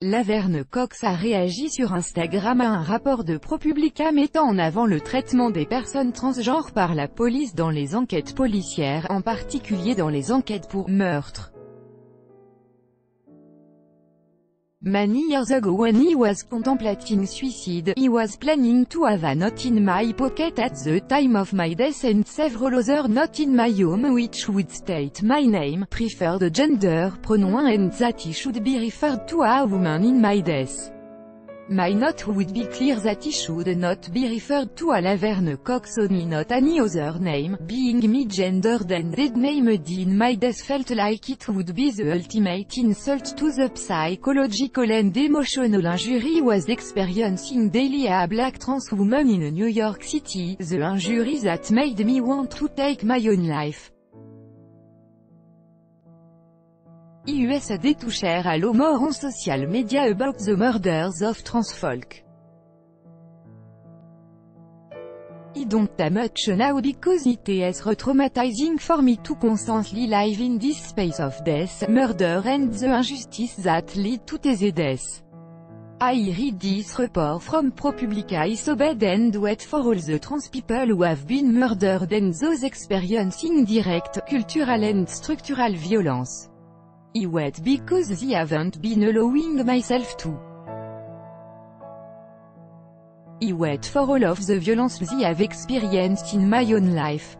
Laverne Cox a réagi sur Instagram à un rapport de ProPublica mettant en avant le traitement des personnes transgenres par la police dans les enquêtes policières, en particulier dans les enquêtes pour meurtre. Many years ago when he was contemplating suicide, he was planning to have a note in my pocket at the time of my death and several other notes in my home which would state my name, preferred gender, pronoun and that he should be referred to a woman in my death. My note would be clear that he should not be referred to a Laverne Cox only, not any other name. Being me-gendered and dead-named in my death felt like it would be the ultimate insult to the psychological and emotional injury he was experiencing daily a black trans woman in New York City, the injury that made me want to take my own life. USA to share a lot more on social media about the murders of trans folk. I don't that much now because it is re-traumatizing for me to constantly live in this space of death, murder and the injustice that lead to the death. I read this report from ProPublica is so bad and wet for all the trans people who have been murdered and those experiencing direct, cultural and structural violence. I wet because I haven't been allowing myself to. I wet for all of the violence I have experienced in my own life.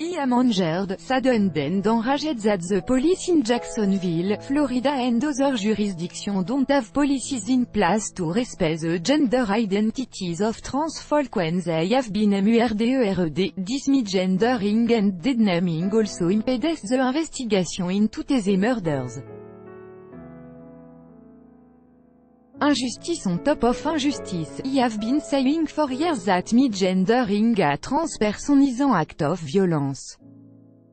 I am injured, saddened and enraged that the police in Jacksonville, Florida and other jurisdictions don't have policies in place to respect the gender identities of trans folk when they have been murdered. This misgendering and deadnaming also impedes the investigation into the murders. Injustice on top of injustice. I have been saying for years that misgendering a trans person is an act of violence.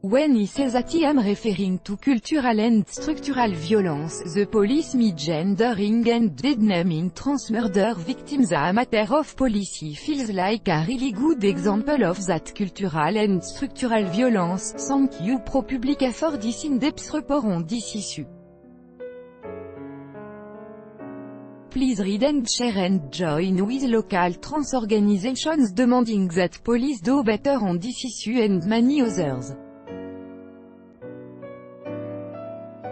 When I say that I am referring to cultural and structural violence, the police misgendering and deadnaming trans murder victims a matter of policy feels like a really good example of that cultural and structural violence. Thank you ProPublica for this in-depth report on this issue. Please read and share and join with local trans organizations demanding that police do better on this issue and many others.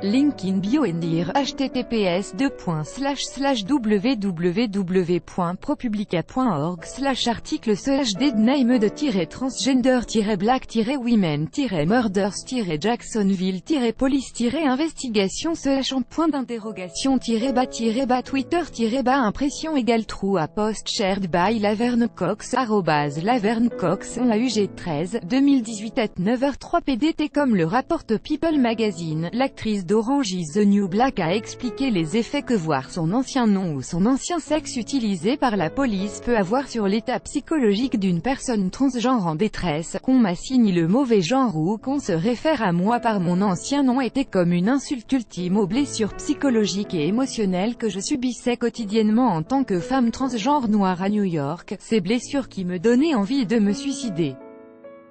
Link in bio and here. https://www.propublica.org/article/dead-named-trans-gender-women-murder-black-women-murder-impression égale true à post shared by Laverne Cox @Laverne Cox on AUG 13 2018 at 9h03 PDT. Comme le rapporte People Magazine, l'actrice d'Orange is the New Black a expliqué les effets que voir son ancien nom ou son ancien sexe utilisé par la police peut avoir sur l'état psychologique d'une personne transgenre en détresse. Qu'on m'assigne le mauvais genre ou qu'on se réfère à moi par mon ancien nom était comme une insulte ultime aux blessures psychologiques et émotionnelles que je subissais quotidiennement en tant que femme transgenre noire à New York, ces blessures qui me donnaient envie de me suicider.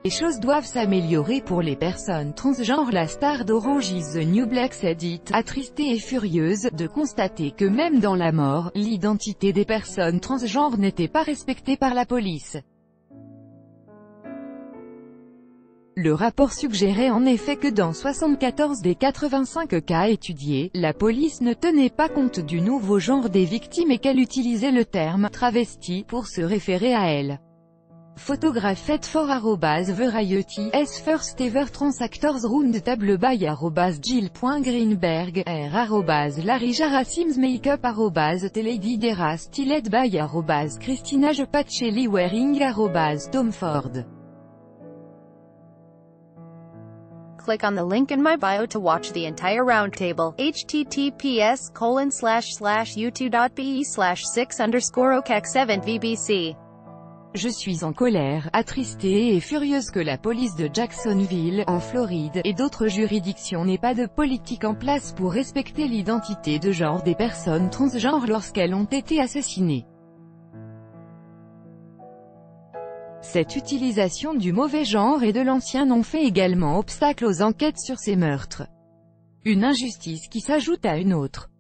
Les choses doivent s'améliorer pour les personnes transgenres. La star d'Orange is the New Black said it, attristée et furieuse de constater que même dans la mort, l'identité des personnes transgenres n'était pas respectée par la police. Le rapport suggérait en effet que dans 74 des 85 cas étudiés, la police ne tenait pas compte du nouveau genre des victimes et qu'elle utilisait le terme « travesti » pour se référer à elles. Photographed for @variety s first ever trans actors round table by @Jill.Greenberg r @Larry Jara Sims Makeup @Telady Dera Styled by @Christina Pacelli Wearing @Tom Ford. Click on the link in my bio to watch the entire roundtable. https://youtube.be/6_okek7vbc. Je suis en colère, attristée et furieuse que la police de Jacksonville, en Floride, et d'autres juridictions n'aient pas de politique en place pour respecter l'identité de genre des personnes transgenres lorsqu'elles ont été assassinées. Cette utilisation du mauvais genre et de l'ancien nom fait également obstacle aux enquêtes sur ces meurtres. Une injustice qui s'ajoute à une autre.